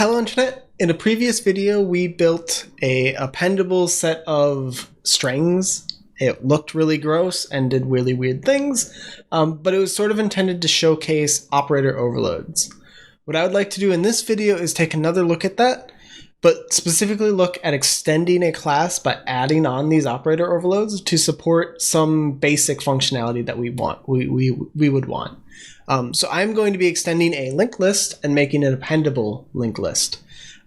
Hello Internet! In a previous video we built a appendable set of strings. It looked really gross and did really weird things, but it was sort of intended to showcase operator overloads. What I would like to do in this video is take another look at that, but specifically look at extending a class by adding on these operator overloads to support some basic functionality that we would want. So I'm going to be extending a linked list and making an appendable linked list.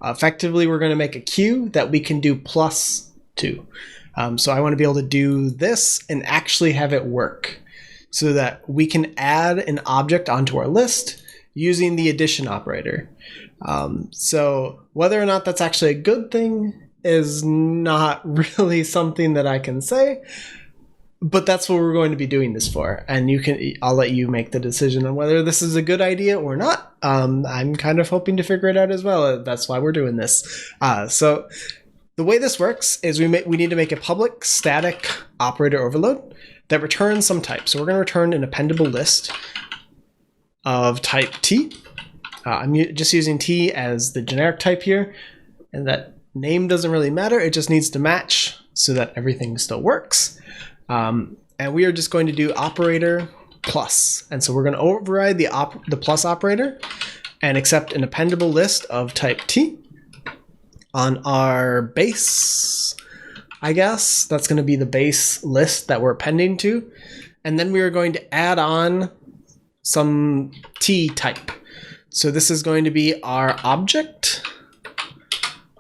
Effectively, we're going to make a queue that we can do plus to. So I want to be able to do this and actually have it work so that we can add an object onto our list using the addition operator. So whether or not that's actually a good thing is not really something that I can say, but that's what we're going to be doing this for. And I'll let you make the decision on whether this is a good idea or not. I'm kind of hoping to figure it out as well. That's why we're doing this. So the way this works is we need to make a public static operator overload that returns some type. So we're going to return an appendable list of type T. I'm just using T as the generic type here, and that name doesn't really matter. It just needs to match so that everything still works. And we are just going to do operator plus. And so we're going to override the plus operator and accept an appendable list of type T on our base, I guess. That's going to be the base list that we're appending to. And then we are going to add on some T type. So this is going to be our object,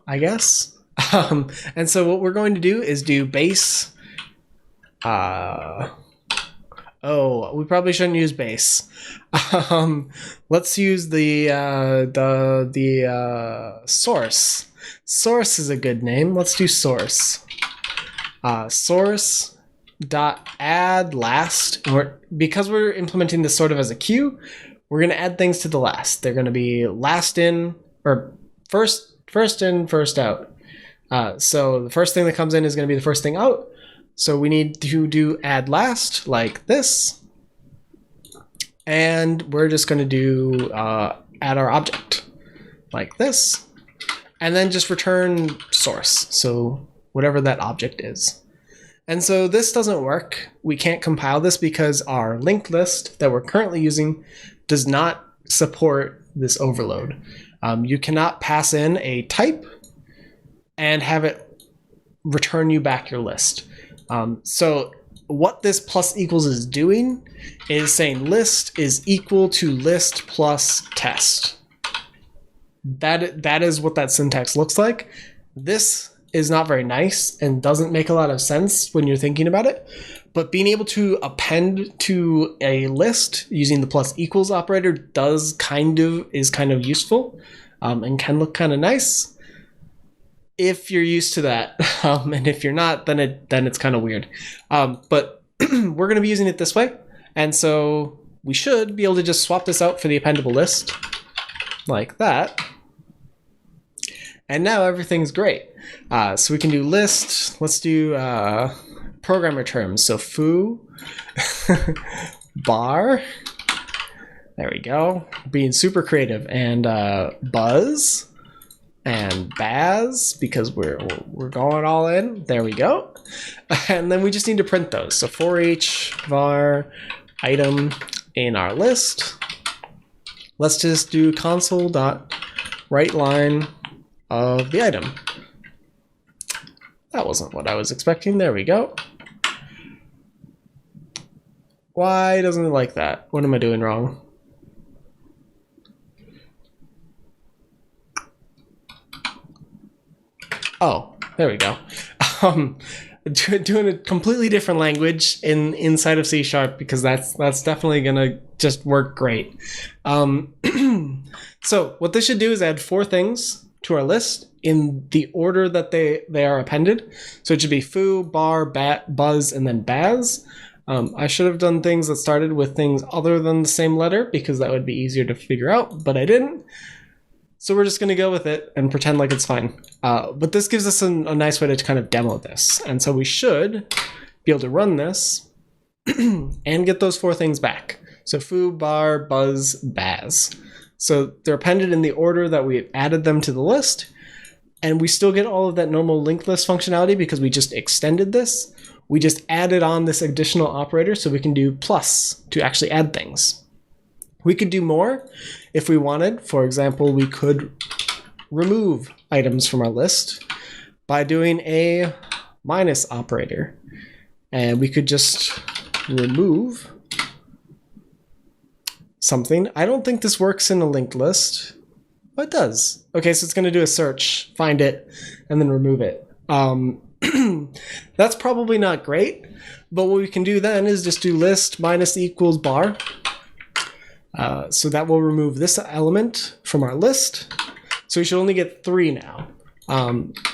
I guess. And so what we're going to do is do base. Oh, we probably shouldn't use base. Let's use the source. Source is a good name. Let's do source. Source.AddLast. Because we're implementing this sort of as a queue, we're going to add things to the last. They're going to be last in, or first in, first out. So the first thing that comes in is going to be the first thing out. So we need to do add last like this. And we're just going to do add our object like this. And then just return source. So whatever that object is. And so this doesn't work. We can't compile this because our linked list that we're currently using does not support this overload. You cannot pass in a type and have it return you back your list. So what this plus equals is doing is saying list is equal to list plus test. That is what that syntax looks like. This is not very nice and doesn't make a lot of sense when you're thinking about it. But being able to append to a list using the plus equals operator is kind of useful and can look kind of nice if you're used to that. And if you're not, then it's kind of weird. But we're going to be using it this way. And so we should be able to just swap this out for the appendable list like that. And now everything's great. So we can do list. Let's do programmer terms. So foo, bar. There we go. Being super creative. And buzz and baz, because we're going all in. There we go. And then we just need to print those. So for each var item in our list. Let's just do console.writeLine of the item. That wasn't what I was expecting. There we go. Why doesn't it like that? What am I doing wrong? Oh, there we go. Doing a completely different language inside of C# because that's definitely gonna just work great. So what this should do is add 4 things to our list in the order that they are appended. So it should be foo, bar, buzz, and then baz. I should have done things that started with things other than the same letter because that would be easier to figure out, but I didn't. So we're just going to go with it and pretend like it's fine. But this gives us a nice way to kind of demo this. And so we should be able to run this and get those 4 things back. So foo, bar, buzz, baz. So they're appended in the order that we added them to the list. And we still get all of that normal linked list functionality because we just extended this. We just added on this additional operator so we can do plus to actually add things. We could do more if we wanted. For example, we could remove items from our list by doing a minus operator. And we could just remove something. I don't think this works in a linked list. Oh, it does. Okay, so it's going to do a search, find it, and then remove it. That's probably not great, but what we can do then is just do list minus equals bar. So that will remove this element from our list. So we should only get 3 now.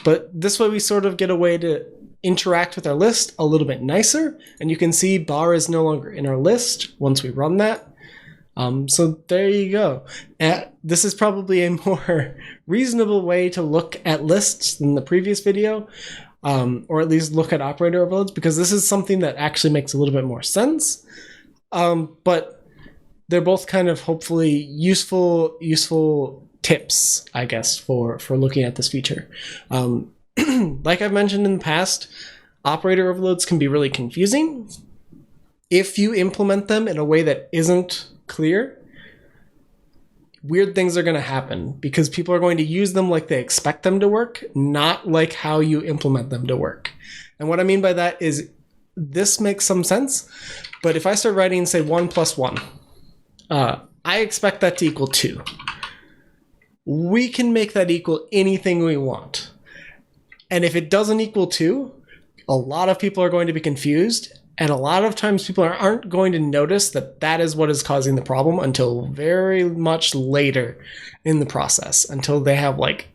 But this way we sort of get a way to interact with our list a little bit nicer. And you can see bar is no longer in our list once we run that. So there you go. This is probably a more reasonable way to look at lists than the previous video, or at least look at operator overloads, because this is something that actually makes a little bit more sense. But they're both kind of hopefully useful tips, I guess, for looking at this feature. Like I've mentioned in the past, operator overloads can be really confusing. If you implement them in a way that isn't clear, weird things are going to happen because people are going to use them like they expect them to work, not like how you implement them to work. And what I mean by that is this makes some sense, but if I start writing, say, 1 plus 1, I expect that to equal 2. We can make that equal anything we want. And if it doesn't equal 2, a lot of people are going to be confused. And a lot of times people aren't going to notice that that is what is causing the problem until very much later in the process, until they have like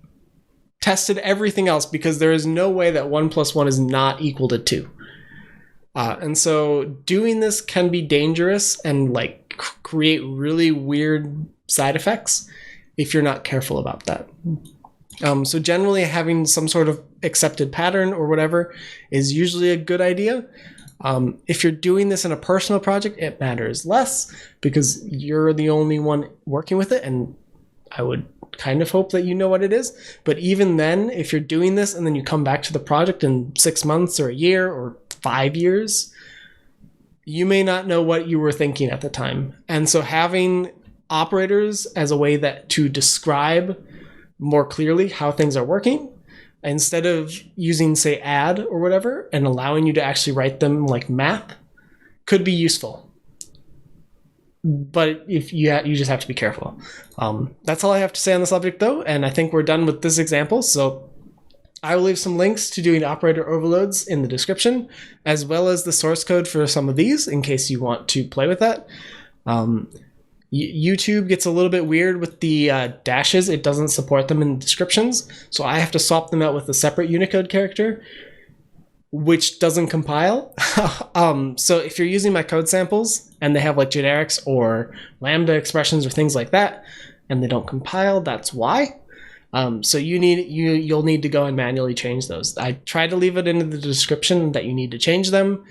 tested everything else, because there is no way that 1 plus 1 is not equal to 2. And so doing this can be dangerous and like create really weird side effects if you're not careful about that. So generally having some sort of accepted pattern or whatever is usually a good idea. If you're doing this in a personal project, it matters less because you're the only one working with it, and I would kind of hope that you know what it is. But even then, if you're doing this and then you come back to the project in 6 months or a year or 5 years, you may not know what you were thinking at the time. And so having operators as a way that to describe more clearly how things are working, instead of using, say, add or whatever, and allowing you to actually write them like math, could be useful. But if you just have to be careful. That's all I have to say on the subject, though, and I think we're done with this example. So I will leave some links to doing operator overloads in the description, as well as the source code for some of these in case you want to play with that. YouTube gets a little bit weird with the dashes. It doesn't support them in descriptions, so I have to swap them out with a separate Unicode character, which doesn't compile. So if you're using my code samples and they have like generics or lambda expressions or things like that, and they don't compile, that's why. So you'll need to go and manually change those. I try to leave it in the description that you need to change them,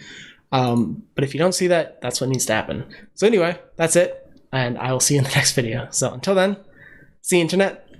but if you don't see that, that's what needs to happen. So anyway, that's it. And I will see you in the next video. So until then, see you, Internet.